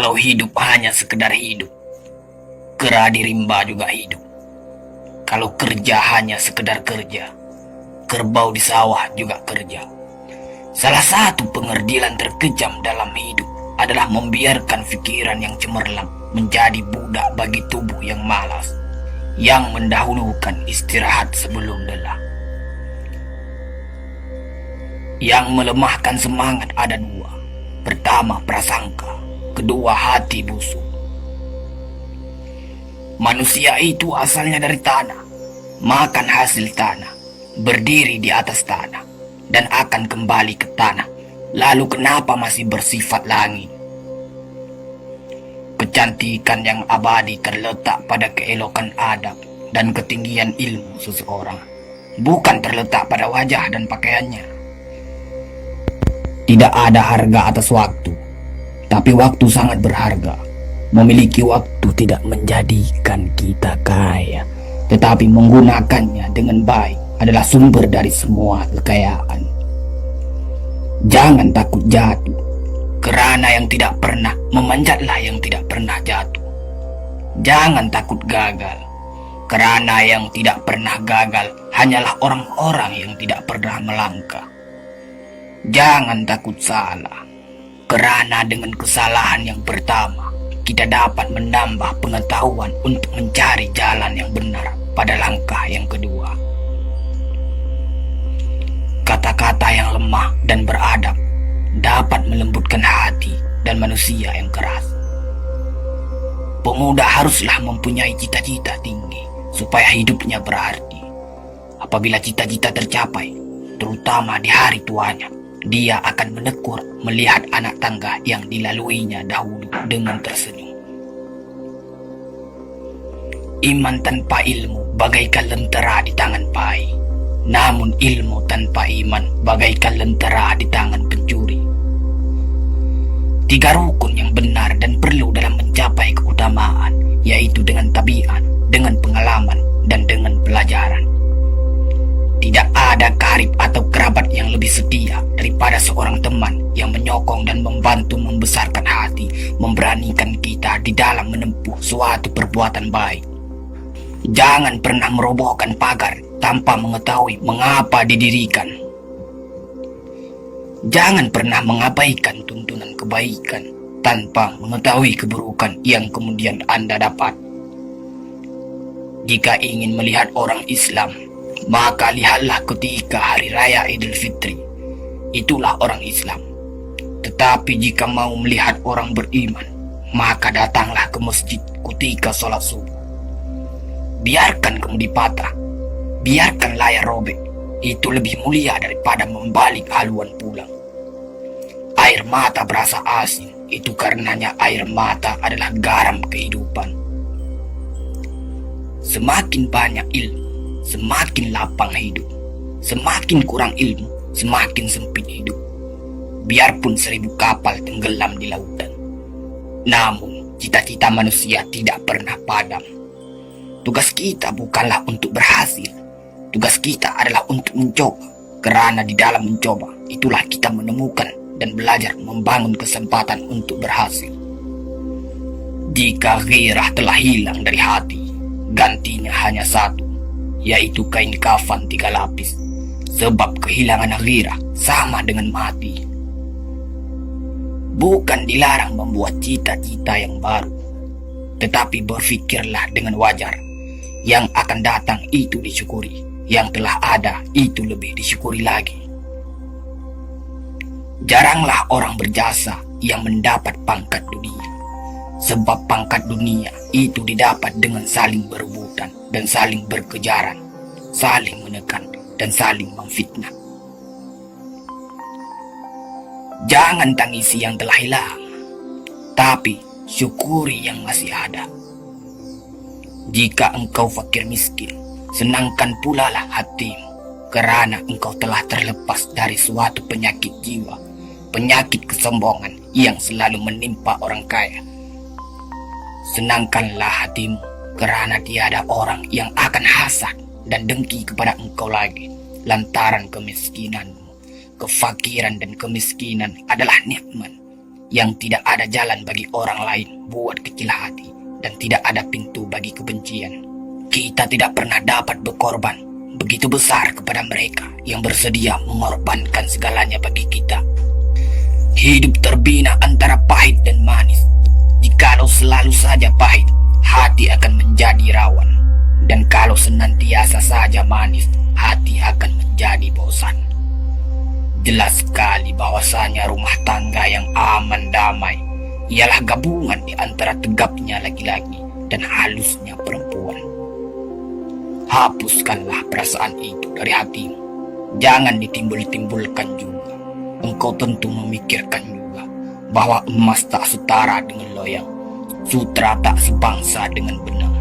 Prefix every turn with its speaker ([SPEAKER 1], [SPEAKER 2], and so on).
[SPEAKER 1] Kalau hidup hanya sekedar hidup, kera di rimba juga hidup. Kalau kerja hanya sekedar kerja, kerbau di sawah juga kerja. Salah satu pengerdilan terkejam dalam hidup adalah membiarkan pikiran yang cemerlang menjadi budak bagi tubuh yang malas, yang mendahulukan istirahat sebelum lelah. Yang melemahkan semangat ada dua. Pertama, prasangka. Kedua, hati busuk. Manusia itu asalnya dari tanah, makan hasil tanah, berdiri di atas tanah, dan akan kembali ke tanah. Lalu kenapa masih bersifat langit? Kecantikan yang abadi terletak pada keelokan adab dan ketinggian ilmu seseorang, bukan terletak pada wajah dan pakaiannya. Tidak ada harga atas waktu, tapi waktu sangat berharga. Memiliki waktu tidak menjadikan kita kaya, tetapi menggunakannya dengan baik adalah sumber dari semua kekayaan. Jangan takut jatuh, kerana yang tidak pernah memanjatlah yang tidak pernah jatuh. Jangan takut gagal, kerana yang tidak pernah gagal hanyalah orang-orang yang tidak pernah melangkah. Jangan takut salah, kerana dengan kesalahan yang pertama, kita dapat menambah pengetahuan untuk mencari jalan yang benar pada langkah yang kedua. Kata-kata yang lemah dan beradab dapat melembutkan hati dan manusia yang keras. Pemuda haruslah mempunyai cita-cita tinggi supaya hidupnya berarti. Apabila cita-cita tercapai, terutama di hari tuanya, dia akan menekur melihat anak tangga yang dilaluinya dahulu dengan tersenyum. Iman tanpa ilmu bagaikan lentera di tangan pai, namun ilmu tanpa iman bagaikan lentera di tangan pencuri. Tiga rukun yang benar dan perlu dalam mencapai keutamaan, yaitu dengan tabiat, dengan pengalaman, dan dengan pelajaran. Tidak ada karib atau kerabat yang lebih setia daripada seorang teman yang menyokong dan membantu membesarkan hati, memberanikan kita di dalam menempuh suatu perbuatan baik. Jangan pernah merobohkan pagar tanpa mengetahui mengapa didirikan. Jangan pernah mengabaikan tuntunan kebaikan tanpa mengetahui keburukan yang kemudian Anda dapat. Jika ingin melihat orang Islam, maka lihatlah ketika hari raya Idul Fitri. Itulah orang Islam. Tetapi jika mau melihat orang beriman, maka datanglah ke masjid ketika sholat subuh. Biarkan kemudi patah, biarkan layar robek. Itu lebih mulia daripada membalik haluan pulang. Air mata berasa asin, itu karenanya air mata adalah garam kehidupan. Semakin banyak ilmu, semakin lapang hidup. Semakin kurang ilmu, semakin sempit hidup. Biarpun 1000 kapal tenggelam di lautan, namun cita-cita manusia tidak pernah padam. Tugas kita bukanlah untuk berhasil. Tugas kita adalah untuk mencoba. Kerana di dalam mencoba, itulah kita menemukan dan belajar membangun kesempatan untuk berhasil. Jika ghirah telah hilang dari hati, gantinya hanya satu, yaitu kain kafan 3 lapis. Sebab kehilangan ghirah sama dengan mati. Bukan dilarang membuat cita-cita yang baru, tetapi berfikirlah dengan wajar. Yang akan datang itu disyukuri, yang telah ada itu lebih disyukuri lagi. Jaranglah orang berjasa yang mendapat pangkat dunia, sebab pangkat dunia itu didapat dengan saling berebutan dan saling berkejaran, saling menekan dan saling memfitnah. Jangan tangisi yang telah hilang, tapi syukuri yang masih ada. Jika engkau fakir miskin, senangkan pula lah hatimu, kerana engkau telah terlepas dari suatu penyakit jiwa, penyakit kesombongan yang selalu menimpa orang kaya. Senangkanlah hatimu, kerana tiada orang yang akan hasad dan dengki kepada engkau lagi, lantaran kemiskinanmu. Kefakiran dan kemiskinan adalah nikmat, yang tidak ada jalan bagi orang lain buat kecil hati dan tidak ada pintu bagi kebencian. Kita tidak pernah dapat berkorban begitu besar kepada mereka yang bersedia mengorbankan segalanya bagi kita. Hidup terbina antara pahit dan manis. Jikalau selalu saja pahit, hati akan menjadi rawan. Dan kalau senantiasa saja manis, hati akan menjadi bosan. Jelas sekali bahwasanya rumah tangga yang aman damai ialah gabungan di antara tegapnya laki-laki dan halusnya perempuan. Hapuskanlah perasaan itu dari hatimu. Jangan ditimbul-timbulkan juga. Engkau tentu memikirkan juga bahwa emas tak setara dengan loyang, sutra tak sebangsa dengan benang.